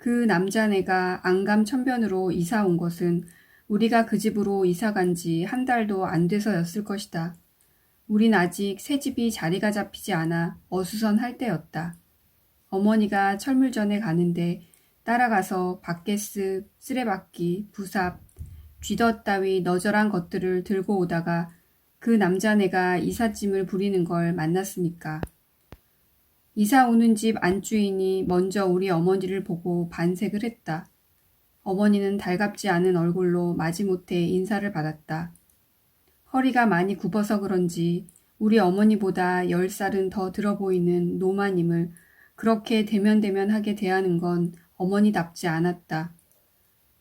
그 남자네가 안감천변으로 이사 온 것은 우리가 그 집으로 이사 간 지 한 달도 안 돼서였을 것이다. 우린 아직 새 집이 자리가 잡히지 않아 어수선할 때였다. 어머니가 철물전에 가는데 따라가서 바켓스, 쓰레받기, 부삽, 쥐덫 따위 너절한 것들을 들고 오다가 그 남자네가 이삿짐을 부리는 걸 만났으니까. 이사 오는 집 안주인이 먼저 우리 어머니를 보고 반색을 했다. 어머니는 달갑지 않은 얼굴로 마지못해 인사를 받았다. 허리가 많이 굽어서 그런지 우리 어머니보다 10살은 더 들어 보이는 노마님을 그렇게 대면대면하게 대하는 건 어머니답지 않았다.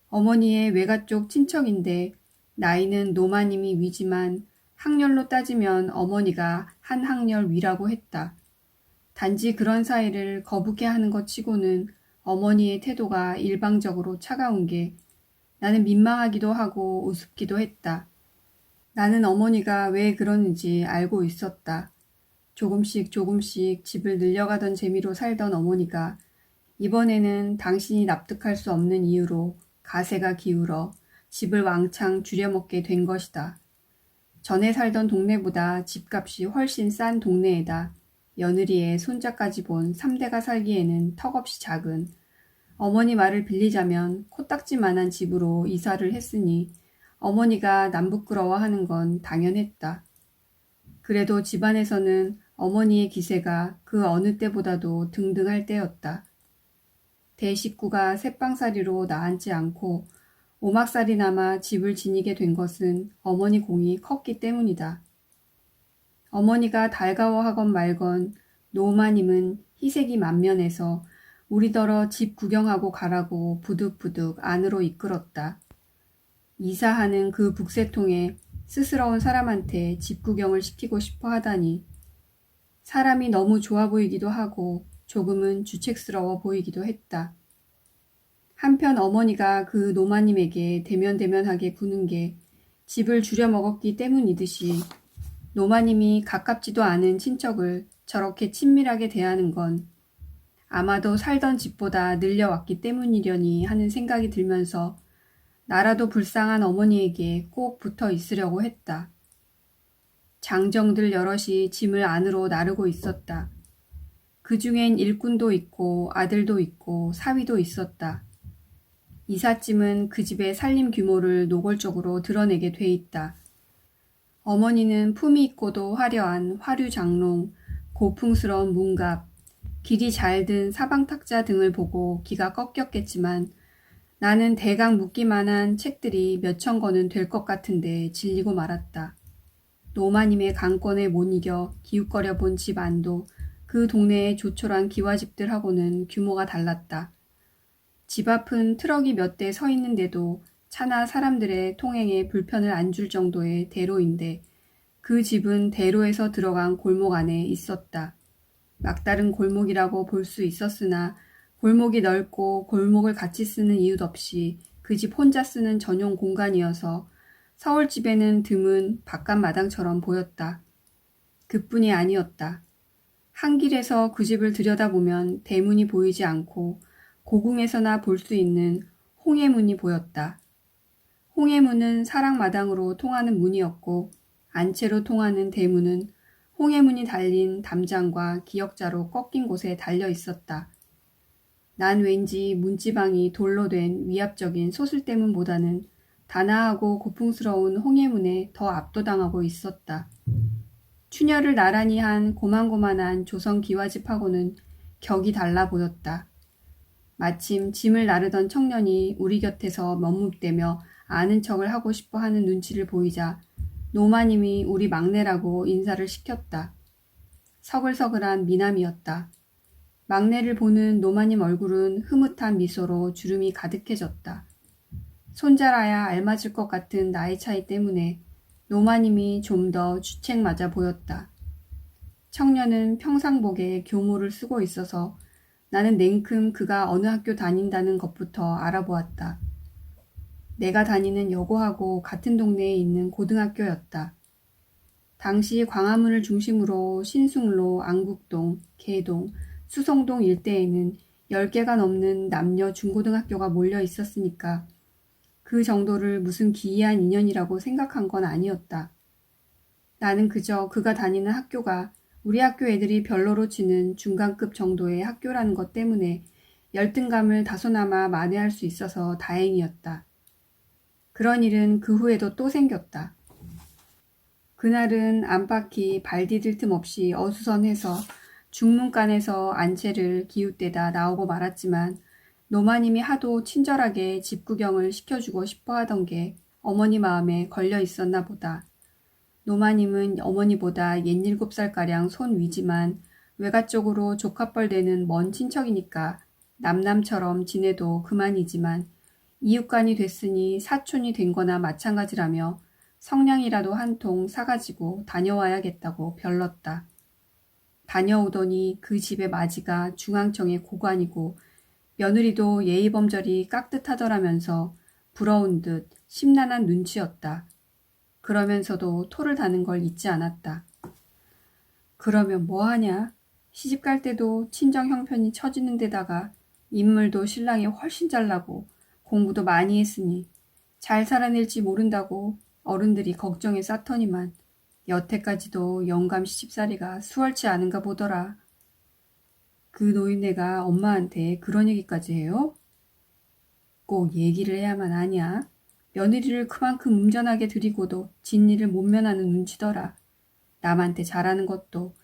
어머니의 외가 쪽 친척인데 나이는 노마님이 위지만 학렬로 따지면 어머니가 한 학렬 위라고 했다. 단지 그런 사이를 거북해 하는 것 치고는 어머니의 태도가 일방적으로 차가운 게 나는 민망하기도 하고 우습기도 했다. 나는 어머니가 왜 그러는지 알고 있었다. 조금씩 조금씩 집을 늘려가던 재미로 살던 어머니가 이번에는 당신이 납득할 수 없는 이유로 가세가 기울어 집을 왕창 줄여먹게 된 것이다. 전에 살던 동네보다 집값이 훨씬 싼 동네에다 며느리의 손자까지 본 3대가 살기에는 턱없이 작은 어머니 말을 빌리자면 코딱지만한 집으로 이사를 했으니 어머니가 남 부끄러워하는 건 당연했다. 그래도 집안에서는 어머니의 기세가 그 어느 때보다도 등등할 때였다. 대식구가 새빵살이로 나앉지 않고 오막살이나마 집을 지니게 된 것은 어머니 공이 컸기 때문이다. 어머니가 달가워하건 말건 노마님은 희색이 만면에서 우리더러 집 구경하고 가라고 부득부득 안으로 이끌었다. 이사하는 그 북새통에 스스러운 사람한테 집 구경을 시키고 싶어 하다니 사람이 너무 좋아 보이기도 하고 조금은 주책스러워 보이기도 했다. 한편 어머니가 그 노마님에게 대면대면하게 구는 게 집을 줄여 먹었기 때문이듯이 노마님이 가깝지도 않은 친척을 저렇게 친밀하게 대하는 건 아마도 살던 집보다 늘려왔기 때문이려니 하는 생각이 들면서 나라도 불쌍한 어머니에게 꼭 붙어 있으려고 했다. 장정들 여럿이 짐을 안으로 나르고 있었다. 그 중엔 일꾼도 있고 아들도 있고 사위도 있었다. 이삿짐은 그 집의 살림 규모를 노골적으로 드러내게 돼 있다. 어머니는 품이 있고도 화려한 화류장롱, 고풍스러운 문갑, 길이 잘 든 사방탁자 등을 보고 기가 꺾였겠지만 나는 대강 묻기만한 책들이 몇천 권은 될 것 같은데 질리고 말았다. 노마님의 강권에 못 이겨 기웃거려 본 집 안도 그 동네의 조촐한 기와집들하고는 규모가 달랐다. 집 앞은 트럭이 몇 대 서 있는데도 차나 사람들의 통행에 불편을 안 줄 정도의 대로인데 그 집은 대로에서 들어간 골목 안에 있었다. 막다른 골목이라고 볼 수 있었으나 골목이 넓고 골목을 같이 쓰는 이웃 없이 그 집 혼자 쓰는 전용 공간이어서 서울집에는 드문 바깥 마당처럼 보였다. 그뿐이 아니었다. 한 길에서 그 집을 들여다보면 대문이 보이지 않고 고궁에서나 볼 수 있는 홍해문이 보였다. 홍해문은 사랑마당으로 통하는 문이었고 안채로 통하는 대문은 홍해문이 달린 담장과 기역자로 꺾인 곳에 달려 있었다. 난 왠지 문지방이 돌로 된 위압적인 소슬대문보다는 단아하고 고풍스러운 홍해문에 더 압도당하고 있었다. 추녀를 나란히 한 고만고만한 조선 기와집하고는 격이 달라 보였다. 마침 짐을 나르던 청년이 우리 곁에서 멈묵대며 아는 척을 하고 싶어 하는 눈치를 보이자 노마님이 우리 막내라고 인사를 시켰다. 서글서글한 미남이었다. 막내를 보는 노마님 얼굴은 흐뭇한 미소로 주름이 가득해졌다. 손자라야 알맞을 것 같은 나이 차이 때문에 노마님이 좀 더 주책 맞아 보였다. 청년은 평상복에 교모를 쓰고 있어서 나는 냉큼 그가 어느 학교 다닌다는 것부터 알아보았다. 내가 다니는 여고하고 같은 동네에 있는 고등학교였다. 당시 광화문을 중심으로 신승로, 안국동, 개동, 수성동 일대에는 10개가 넘는 남녀 중고등학교가 몰려 있었으니까 그 정도를 무슨 기이한 인연이라고 생각한 건 아니었다. 나는 그저 그가 다니는 학교가 우리 학교 애들이 별로로 치는 중간급 정도의 학교라는 것 때문에 열등감을 다소나마 만회할 수 있어서 다행이었다. 그런 일은 그 후에도 또 생겼다. 그날은 안팎이 발 디딜 틈 없이 어수선해서 중문간에서 안채를 기웃대다 나오고 말았지만 노마님이 하도 친절하게 집 구경을 시켜주고 싶어 하던 게 어머니 마음에 걸려 있었나 보다. 노마님은 어머니보다 67살가량 손 위지만 외가 쪽으로 조카뻘 되는 먼 친척이니까 남남처럼 지내도 그만이지만 이웃간이 됐으니 사촌이 된 거나 마찬가지라며 성냥이라도 한 통 사가지고 다녀와야겠다고 별렀다. 다녀오더니 그 집의 맞이가 중앙청의 고관이고 며느리도 예의범절이 깍듯하더라면서 부러운 듯 심란한 눈치였다. 그러면서도 토를 다는 걸 잊지 않았다. 그러면 뭐하냐? 시집갈 때도 친정 형편이 처지는 데다가 인물도 신랑이 훨씬 잘나고 공부도 많이 했으니 잘 살아낼지 모른다고 어른들이 걱정에 쌓더니만 여태까지도 영감 시집살이가 수월치 않은가 보더라. 그 노인네가 엄마한테 그런 얘기까지 해요? 꼭 얘기를 해야만 하냐? 며느리를 그만큼 운전하게 들이고도 진일을 못 면하는 눈치더라. 남한테 잘하는 것도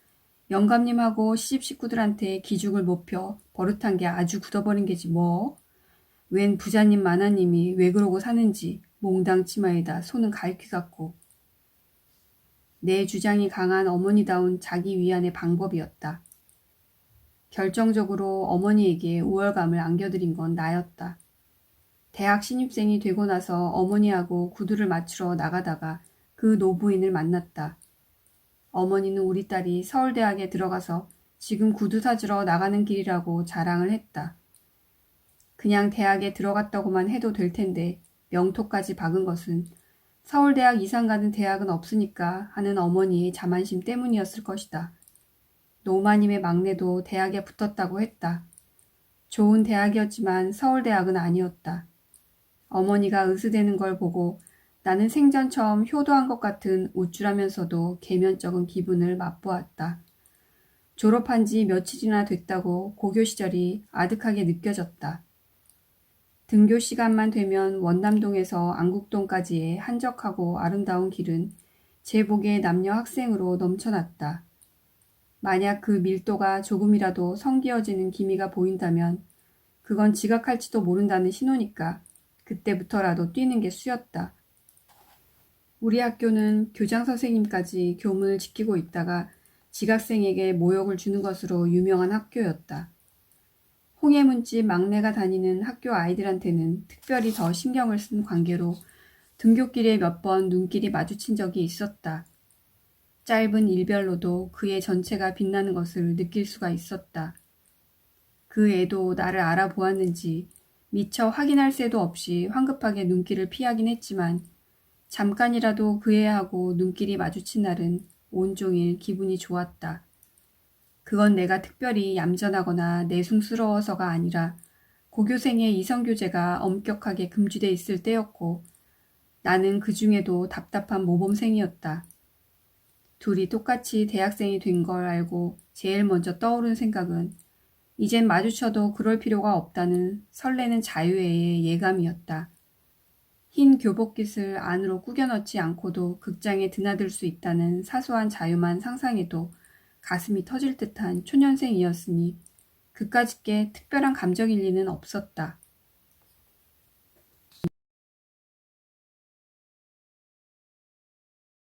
영감님하고 시집 식구들한테 기죽을 못 펴 버릇한 게 아주 굳어버린 게지 뭐. 웬 부자님 마나님이 왜 그러고 사는지 몽당 치마에다 손은 갈퀴 같고. 내 주장이 강한 어머니다운 자기 위안의 방법이었다. 결정적으로 어머니에게 우월감을 안겨드린 건 나였다. 대학 신입생이 되고 나서 어머니하고 구두를 맞추러 나가다가 그 노부인을 만났다. 어머니는 우리 딸이 서울대학에 들어가서 지금 구두 사주러 나가는 길이라고 자랑을 했다. 그냥 대학에 들어갔다고만 해도 될 텐데 명토까지 박은 것은 서울대학 이상 가는 대학은 없으니까 하는 어머니의 자만심 때문이었을 것이다. 노마님의 막내도 대학에 붙었다고 했다. 좋은 대학이었지만 서울대학은 아니었다. 어머니가 으스대는 걸 보고 나는 생전 처음 효도한 것 같은 우쭐하면서도 계면적인 기분을 맛보았다. 졸업한 지 며칠이나 됐다고 고교 시절이 아득하게 느껴졌다. 등교 시간만 되면 원남동에서 안국동까지의 한적하고 아름다운 길은 제복의 남녀 학생으로 넘쳐났다. 만약 그 밀도가 조금이라도 성기어지는 기미가 보인다면 그건 지각할지도 모른다는 신호니까 그때부터라도 뛰는 게 수였다. 우리 학교는 교장 선생님까지 교문을 지키고 있다가 지각생에게 모욕을 주는 것으로 유명한 학교였다. 홍해문집 막내가 다니는 학교 아이들한테는 특별히 더 신경을 쓴 관계로 등굣길에 몇 번 눈길이 마주친 적이 있었다. 짧은 일별로도 그의 전체가 빛나는 것을 느낄 수가 있었다. 그 애도 나를 알아보았는지 미처 확인할 새도 없이 황급하게 눈길을 피하긴 했지만 잠깐이라도 그 애하고 눈길이 마주친 날은 온종일 기분이 좋았다. 그건 내가 특별히 얌전하거나 내숭스러워서가 아니라 고교생의 이성교제가 엄격하게 금지돼 있을 때였고 나는 그 중에도 답답한 모범생이었다. 둘이 똑같이 대학생이 된 걸 알고 제일 먼저 떠오른 생각은 이젠 마주쳐도 그럴 필요가 없다는 설레는 자유의 예감이었다. 흰 교복깃을 안으로 꾸겨 넣지 않고도 극장에 드나들 수 있다는 사소한 자유만 상상해도 가슴이 터질 듯한 초년생이었으니 그까짓 게 특별한 감정일 리는 없었다.